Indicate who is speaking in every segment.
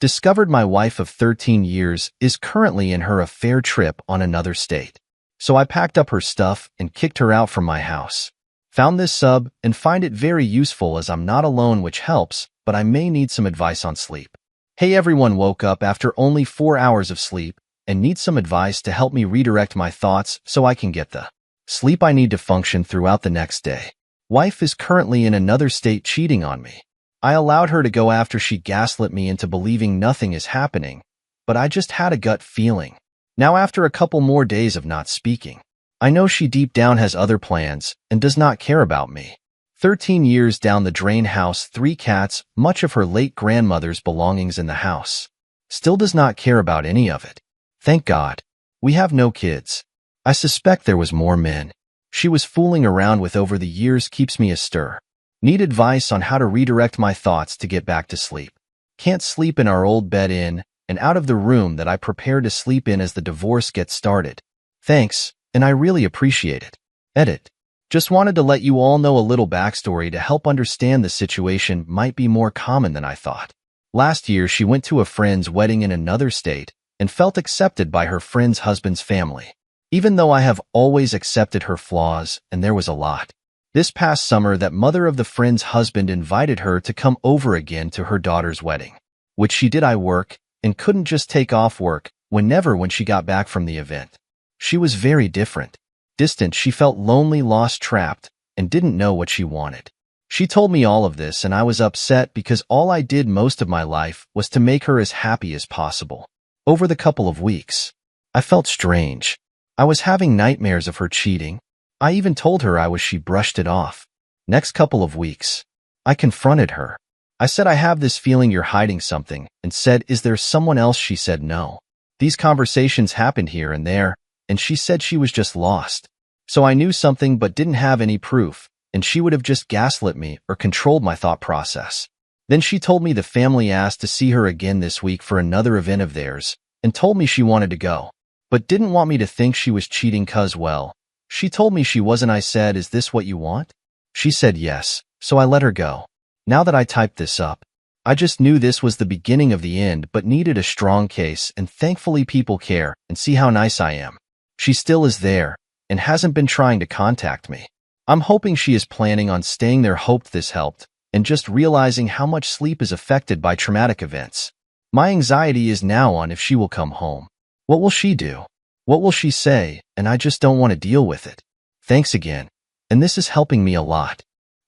Speaker 1: Discovered my wife of 13 years is currently in her affair trip on another state. So I packed up her stuff and kicked her out from my house. Found this sub and find it very useful as I'm not alone, which helps, but I may need some advice on sleep. Hey, everyone woke up after only 4 hours of sleep and need some advice to help me redirect my thoughts so I can get the sleep I need to function throughout the next day. Wife is currently in another state cheating on me. I allowed her to go after she gaslit me into believing nothing is happening, but I just had a gut feeling. Now after a couple more days of not speaking, I know she deep down has other plans and does not care about me. 13 years down the drain, house, 3 cats, much of her late grandmother's belongings in the house. Still does not care about any of it. Thank God. We have no kids. I suspect there was more men she was fooling around with over the years. Keeps me astir. Need advice on how to redirect my thoughts to get back to sleep. Can't sleep in our old bed in and out of the room that I prepare to sleep in as the divorce gets started. Thanks, and I really appreciate it. Edit. Just wanted to let you all know a little backstory to help understand the situation might be more common than I thought. Last year, she went to a friend's wedding in another state and felt accepted by her friend's husband's family. Even though I have always accepted her flaws, and there was a lot. This past summer, that mother of the friend's husband invited her to come over again to her daughter's wedding, which she did. I work and couldn't just take off work when she got back from the event. She was very different. Distant, she felt lonely, lost, trapped, and didn't know what she wanted. She told me all of this, and I was upset because all I did most of my life was to make her as happy as possible. Over the couple of weeks, I felt strange. I was having nightmares of her cheating. I even told her she brushed it off. Next couple of weeks, I confronted her. I said, I have this feeling you're hiding something, and said, is there someone else? She said no. These conversations happened here and there, and she said she was just lost. So I knew something but didn't have any proof, and she would have just gaslit me or controlled my thought process. Then she told me the family asked to see her again this week for another event of theirs, and told me she wanted to go, but didn't want me to think she was cheating cause, well, she told me she wasn't. I said, is this what you want? She said yes, so I let her go. Now that I typed this up, I just knew this was the beginning of the end, but needed a strong case, and thankfully people care and see how nice I am. She still is there and hasn't been trying to contact me. I'm hoping she is planning on staying there. Hoped this helped, and just realizing how much sleep is affected by traumatic events. My anxiety is now on if she will come home. What will she do? What will she say? And I just don't want to deal with it. Thanks again. And this is helping me a lot.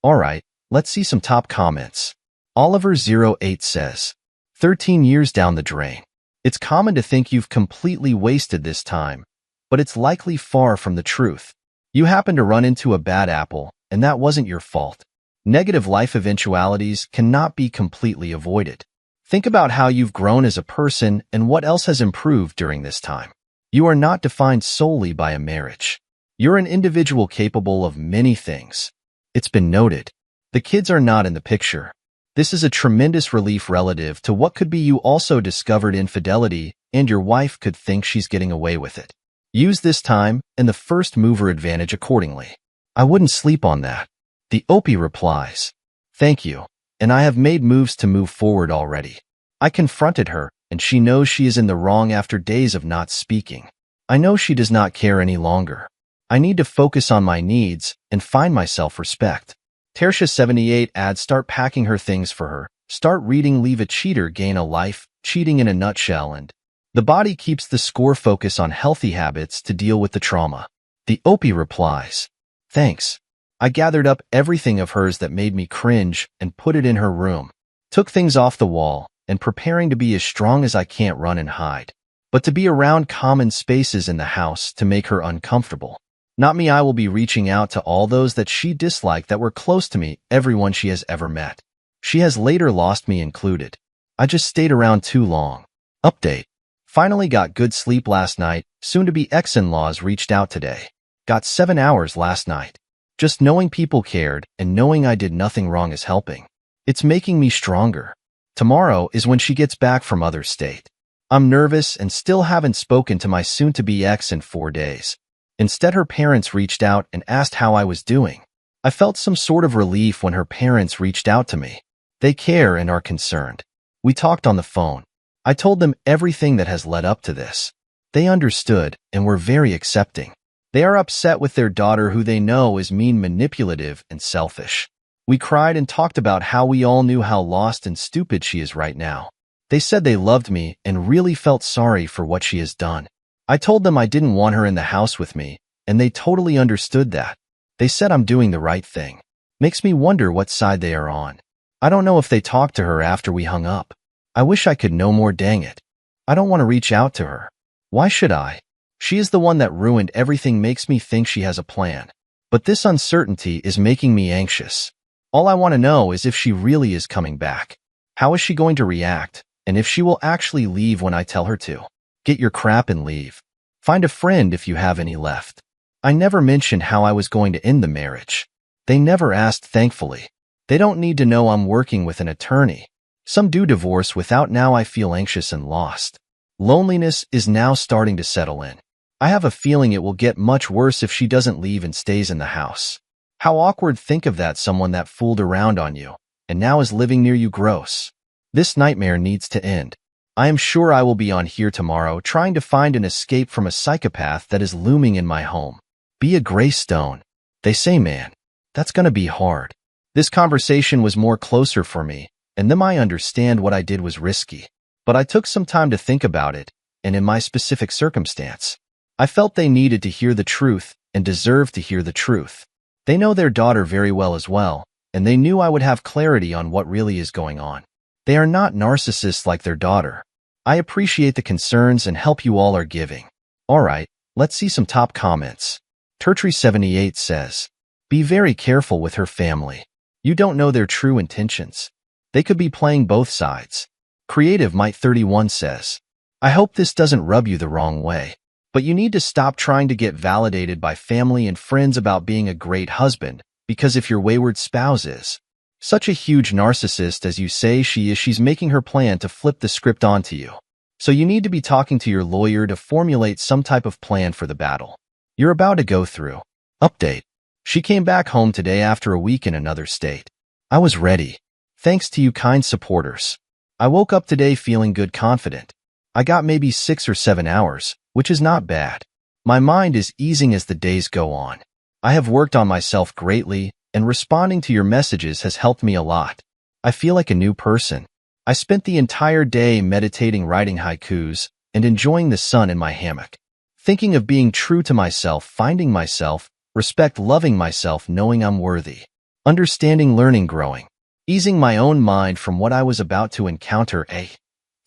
Speaker 1: Alright, let's see some top comments. Oliver08 says, 13 years down the drain. It's common to think you've completely wasted this time, but it's likely far from the truth. You happened to run into a bad apple, and that wasn't your fault. Negative life eventualities cannot be completely avoided. Think about how you've grown as a person and what else has improved during this time. You are not defined solely by a marriage. You're an individual capable of many things. It's been noted. The kids are not in the picture. This is a tremendous relief relative to what could be. You also discovered infidelity, and your wife could think she's getting away with it. Use this time and the first mover advantage accordingly. I wouldn't sleep on that. The Opie replies, thank you, and I have made moves to move forward already. I confronted her, and she knows she is in the wrong after days of not speaking. I know she does not care any longer. I need to focus on my needs and find my self-respect. Tersha78 adds, start packing her things for her. Start reading Leave a Cheater, Gain a Life, Cheating in a Nutshell, and the body keeps the score. Focus on healthy habits to deal with the trauma. The Opie replies, thanks. I gathered up everything of hers that made me cringe and put it in her room. Took things off the wall and preparing to be as strong as I can't run and hide, but to be around common spaces in the house to make her uncomfortable. Not me. I will be reaching out to all those that she disliked that were close to me, everyone she has ever met. She has later lost me included. I just stayed around too long. Update. Finally got good sleep last night. Soon-to-be ex-in-laws reached out today. Got 7 hours last night. Just knowing people cared and knowing I did nothing wrong is helping. It's making me stronger. Tomorrow is when she gets back from other state. I'm nervous and still haven't spoken to my soon-to-be ex in 4 days. Instead, her parents reached out and asked how I was doing. I felt some sort of relief when her parents reached out to me. They care and are concerned. We talked on the phone. I told them everything that has led up to this. They understood and were very accepting. They are upset with their daughter who they know is mean, manipulative, and selfish. We cried and talked about how we all knew how lost and stupid she is right now. They said they loved me and really felt sorry for what she has done. I told them I didn't want her in the house with me, and they totally understood that. They said I'm doing the right thing. Makes me wonder what side they are on. I don't know if they talked to her after we hung up. I wish I could know more, dang it. I don't want to reach out to her. Why should I? She is the one that ruined everything, makes me think she has a plan. But this uncertainty is making me anxious. All I want to know is if she really is coming back. How is she going to react, and if she will actually leave when I tell her to? Get your crap and leave. Find a friend if you have any left. I never mentioned how I was going to end the marriage. They never asked, thankfully. They don't need to know I'm working with an attorney. Some do divorce without. Now I feel anxious and lost. Loneliness is now starting to settle in. I have a feeling it will get much worse if she doesn't leave and stays in the house. How awkward. Think of that, someone that fooled around on you, and now is living near you. Gross. This nightmare needs to end. I am sure I will be on here tomorrow trying to find an escape from a psychopath that is looming in my home. Be a gray stone. They say, man, that's gonna be hard. This conversation was more closer for me, and then I understand what I did was risky. But I took some time to think about it, and in my specific circumstance, I felt they needed to hear the truth and deserved to hear the truth. They know their daughter very well as well, and they knew I would have clarity on what really is going on. They are not narcissists like their daughter. I appreciate the concerns and help you all are giving. Alright, let's see some top comments. Tertry78 says, be very careful with her family. You don't know their true intentions. They could be playing both sides. Creative Might 31 says, I hope this doesn't rub you the wrong way, but you need to stop trying to get validated by family and friends about being a great husband, because if your wayward spouse is such a huge narcissist as you say she is, she's making her plan to flip the script onto you. So you need to be talking to your lawyer to formulate some type of plan for the battle you're about to go through. Update. She came back home today after a week in another state. I was ready. Thanks to you kind supporters. I woke up today feeling good, confident. I got maybe 6 or 7 hours, which is not bad. My mind is easing as the days go on. I have worked on myself greatly, and responding to your messages has helped me a lot. I feel like a new person. I spent the entire day meditating, writing haikus, and enjoying the sun in my hammock. Thinking of being true to myself, finding myself, respect, loving myself, knowing I'm worthy. Understanding, learning, growing. Easing my own mind from what I was about to encounter, a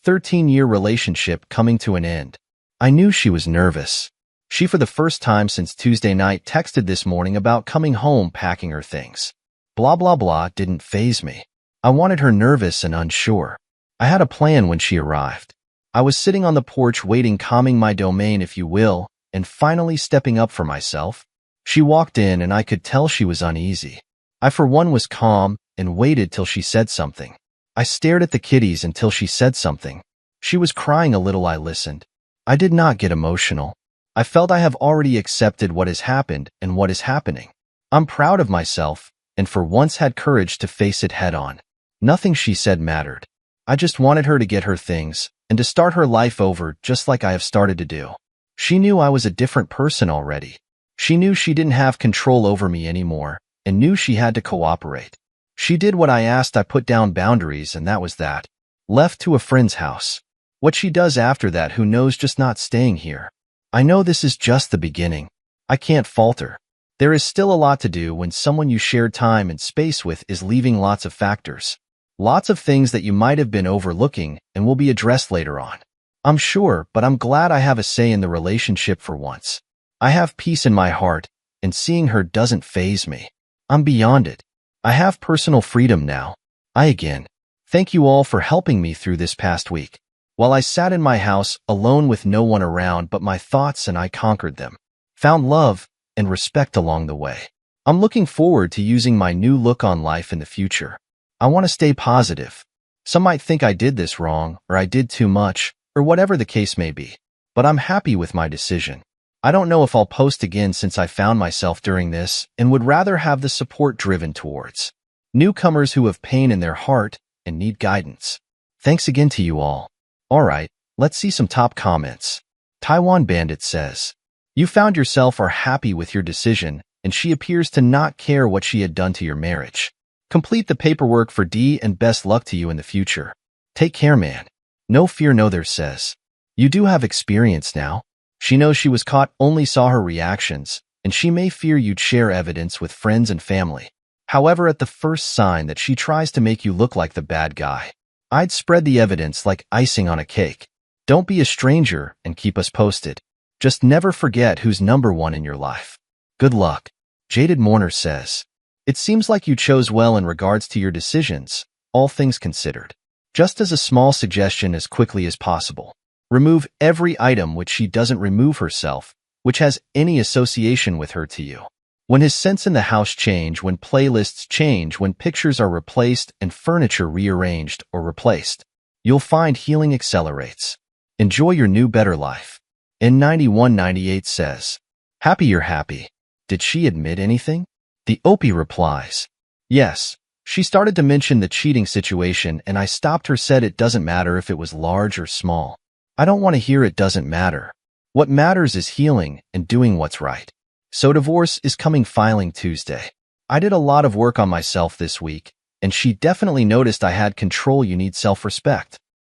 Speaker 1: 13-year relationship coming to an end. I knew she was nervous. She, for the first time since Tuesday night, texted this morning about coming home, packing her things. Blah, blah, blah didn't faze me. I wanted her nervous and unsure. I had a plan when she arrived. I was sitting on the porch waiting, calming my domain, if you will, and finally stepping up for myself. She walked in and I could tell she was uneasy. I, for one, was calm and waited till she said something. I stared at the kitties until she said something. She was crying a little. I listened. I did not get emotional. I felt I have already accepted what has happened and what is happening. I'm proud of myself, and for once had courage to face it head on. Nothing she said mattered. I just wanted her to get her things and to start her life over just like I have started to do. She knew I was a different person already. She knew she didn't have control over me anymore and knew she had to cooperate. She did what I asked. I put down boundaries, and that was that. Left to a friend's house. What she does after that, who knows, just not staying here. I know this is just the beginning. I can't falter. There is still a lot to do when someone you shared time and space with is leaving. Lots of factors. Lots of things that you might have been overlooking and will be addressed later on. I'm sure, but I'm glad I have a say in the relationship for once. I have peace in my heart, and seeing her doesn't faze me. I'm beyond it. I have personal freedom now. Again, thank you all for helping me through this past week. While I sat in my house, alone with no one around but my thoughts, and I conquered them. Found love and respect along the way. I'm looking forward to using my new look on life in the future. I want to stay positive. Some might think I did this wrong, or I did too much, or whatever the case may be. But I'm happy with my decision. I don't know if I'll post again since I found myself during this and would rather have the support driven towards newcomers who have pain in their heart and need guidance. Thanks again to you all. Alright, let's see some top comments. Taiwan Bandit says, "You found yourself are happy with your decision, and she appears to not care what she had done to your marriage. Complete the paperwork for D and best luck to you in the future. Take care, man." No Fear No There says, "You do have experience now. She knows she was caught, only saw her reactions, and she may fear you'd share evidence with friends and family. However, at the first sign that she tries to make you look like the bad guy, I'd spread the evidence like icing on a cake. Don't be a stranger and keep us posted. Just never forget who's number one in your life. Good luck." Jaded Mourner says, "It seems like you chose well in regards to your decisions, all things considered. Just as a small suggestion as quickly as possible. Remove every item which she doesn't remove herself, which has any association with her to you. When his scents in the house change, when playlists change, when pictures are replaced and furniture rearranged or replaced, you'll find healing accelerates. Enjoy your new better life." N9198 says, "Happy you're happy. Did she admit anything?" The Opie replies, "Yes. She started to mention the cheating situation and I stopped her, said it doesn't matter if it was large or small. I don't want to hear it doesn't matter. What matters is healing and doing what's right. So divorce is coming, filing Tuesday. I did a lot of work on myself this week, and she definitely noticed I had control. You need self-respect.